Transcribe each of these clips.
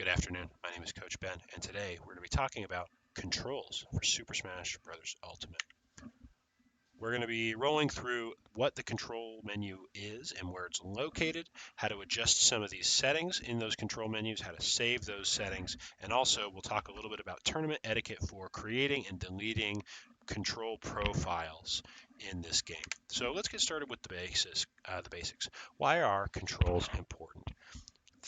Good afternoon. My name is Coach Ben, and today we're going to be talking about controls for Super Smash Bros. Ultimate. We're going to be rolling through what the control menu is and where it's located, how to adjust some of these settings in those control menus, how to save those settings, and also we'll talk a little bit about tournament etiquette for creating and deleting control profiles in this game. So let's get started with the basics. Why are controls important?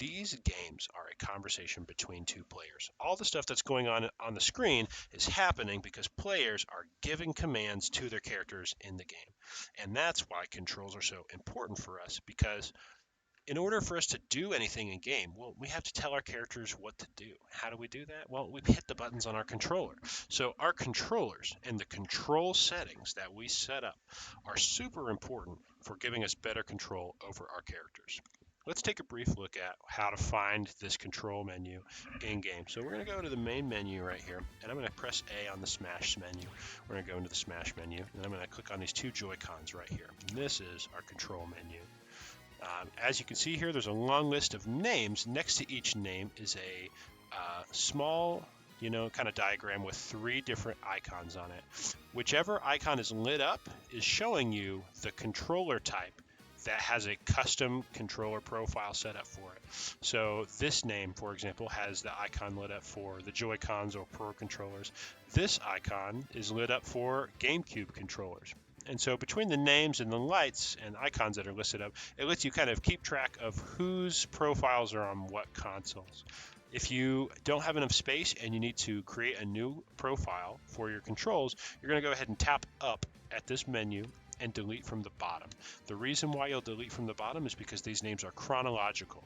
These games are a conversation between two players. All the stuff that's going on the screen is happening because players are giving commands to their characters in the game. And that's why controls are so important for us, because in order for us to do anything in game, well, we have to tell our characters what to do. How do we do that? Well, we hit the buttons on our controller. So our controllers and the control settings that we set up are super important for giving us better control over our characters. Let's take a brief look at how to find this control menu in game. So we're going to go to the main menu right here, and I'm going to press A on the Smash menu. We're going to go into the Smash menu, and I'm going to click on these two Joy-Cons right here. And this is our control menu. As you can see here, there's a long list of names. Next to each name is a small, kind of diagram with three different icons on it. Whichever icon is lit up is showing you the controller type that has a custom controller profile set up for it. So this name, for example, has the icon lit up for the Joy-Cons or Pro controllers. This icon is lit up for GameCube controllers. And so between the names and the lights and icons that are listed up, it lets you kind of keep track of whose profiles are on what consoles. If you don't have enough space and you need to create a new profile for your controls, you're going to go ahead and tap up at this menu and delete from the bottom. The reason why you'll delete from the bottom is because these names are chronological.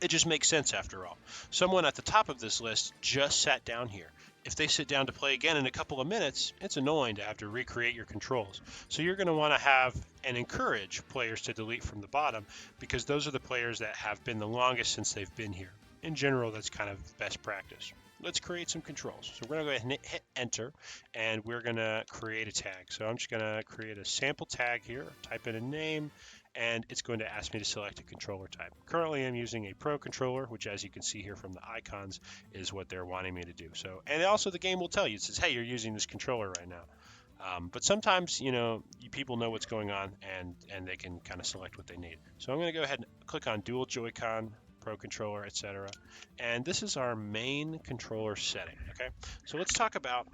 It just makes sense after all. Someone at the top of this list just sat down here. If they sit down to play again in a couple of minutes, it's annoying to have to recreate your controls. So you're going to want to have and encourage players to delete from the bottom, because those are the players that have been the longest since they've been here. In general, that's kind of best practice. Let's create some controls. So we're going to go ahead and hit enter, and we're going to create a tag. So I'm just going to create a sample tag here, type in a name, and it's going to ask me to select a controller type. Currently, I'm using a Pro controller, which, as you can see here from the icons, is what they're wanting me to do. So, and also the game will tell you, it says, hey, you're using this controller right now. But sometimes, people know what's going on, and they can kind of select what they need. So I'm going to go ahead and click on Dual Joy-Con, Pro controller, etc. And this is our main controller setting. Okay, so let's talk about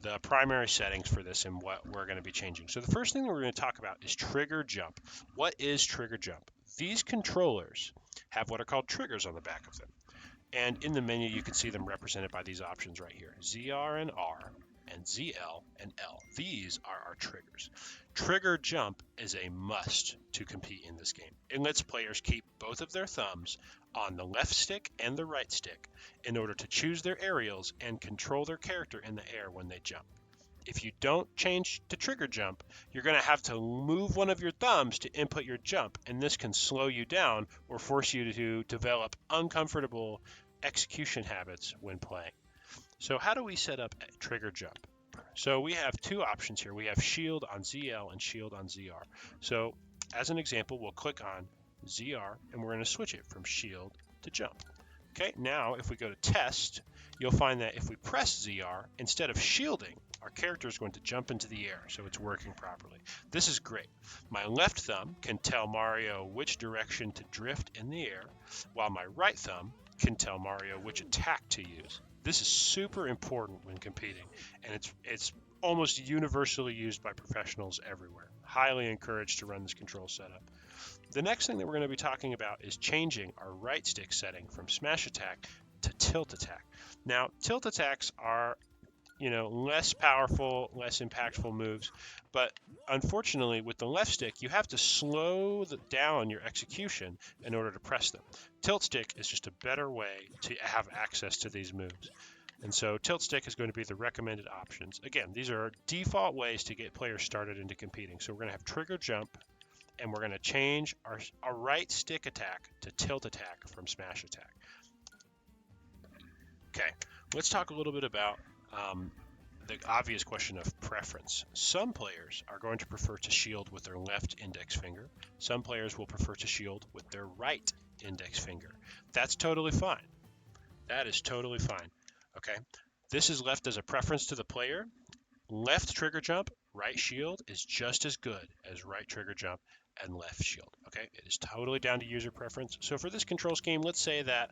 the primary settings for this and what we're going to be changing. So the first thing that we're going to talk about is trigger jump. What is trigger jump? These controllers have what are called triggers on the back of them. And in the menu, you can see them represented by these options right here, ZR and R, and ZL and L. These are our triggers. Trigger jump is a must to compete in this game. It lets players keep both of their thumbs on the left stick and the right stick in order to choose their aerials and control their character in the air when they jump. If you don't change to trigger jump, you're going to have to move one of your thumbs to input your jump, and this can slow you down or force you to develop uncomfortable execution habits when playing. So how do we set up a trigger jump? So we have two options here. We have shield on ZL and shield on ZR. So as an example, we'll click on ZR and we're going to switch it from shield to jump. Okay, now if we go to test, you'll find that if we press ZR, instead of shielding, our character is going to jump into the air, so it's working properly. This is great. My left thumb can tell Mario which direction to drift in the air, while my right thumb can tell Mario which attack to use. This is super important when competing, and it's almost universally used by professionals everywhere. Highly encouraged to run this control setup. The next thing that we're going to be talking about is changing our right stick setting from smash attack to tilt attack. Now, tilt attacks are less powerful, less impactful moves, but unfortunately with the left stick, you have to slow down your execution in order to press them. Tilt stick is just a better way to have access to these moves. And so tilt stick is going to be the recommended options. Again, these are default ways to get players started into competing. So we're going to have trigger jump, and we're going to change our right stick attack to tilt attack from smash attack. Okay, let's talk a little bit about the obvious question of preference. Some players are going to prefer to shield with their left index finger. Some players will prefer to shield with their right index finger. That's totally fine. That is totally fine. Okay. This is left as a preference to the player. Left trigger jump, right shield is just as good as right trigger jump and left shield. Okay, it is totally down to user preference. So for this control scheme, let's say that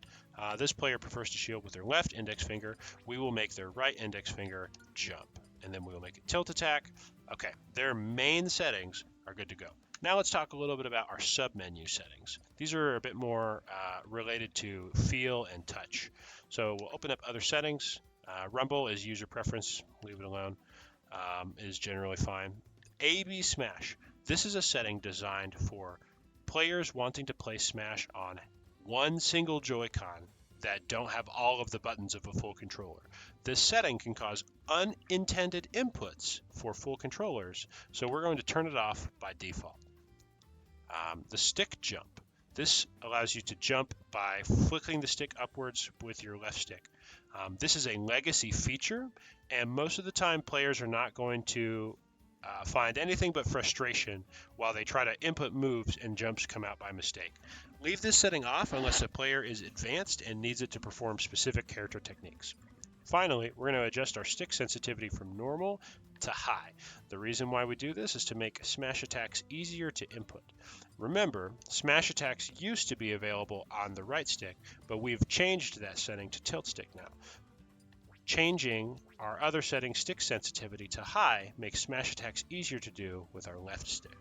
this player prefers to shield with their left index finger. We will make their right index finger jump, and then we will make it tilt attack. Okay, their main settings are good to go. Now let's talk a little bit about our sub-menu settings. These are a bit more related to feel and touch. So we'll open up other settings. Rumble is user preference, leave it alone. Is generally fine. A/B Smash. This is a setting designed for players wanting to play Smash on one single Joy-Con that don't have all of the buttons of a full controller. This setting can cause unintended inputs for full controllers, so we're going to turn it off by default. The stick jump. This allows you to jump by flicking the stick upwards with your left stick. This is a legacy feature, and most of the time players are not going to find anything but frustration while they try to input moves and jumps come out by mistake. Leave this setting off unless the player is advanced and needs it to perform specific character techniques. Finally, we're going to adjust our stick sensitivity from normal to high. The reason why we do this is to make smash attacks easier to input. Remember, smash attacks used to be available on the right stick, but we've changed that setting to tilt stick now. Changing our other setting stick sensitivity to high makes smash attacks easier to do with our left stick.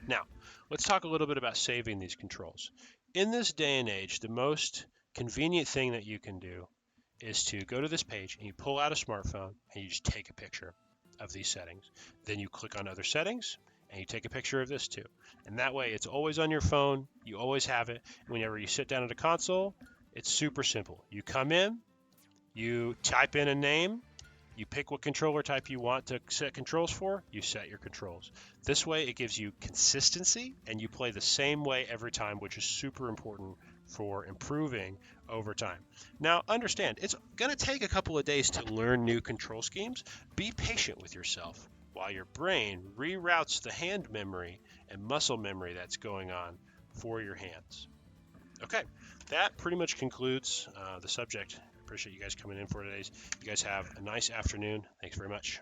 Now, let's talk a little bit about saving these controls. In this day and age, the most convenient thing that you can do is to go to this page and you pull out a smartphone and you just take a picture of these settings. Then you click on other settings and you take a picture of this too. And that way it's always on your phone, you always have it. Whenever you sit down at a console, it's super simple. You come in, you type in a name, you pick what controller type you want to set controls for, you set your controls. This way it gives you consistency and you play the same way every time, which is super important for improving over time. Now understand, it's going to take a couple of days to learn new control schemes. Be patient with yourself while your brain reroutes the hand memory and muscle memory that's going on for your hands. Okay, that pretty much concludes the subject. Appreciate you guys coming in for today's. You guys have a nice afternoon. Thanks very much.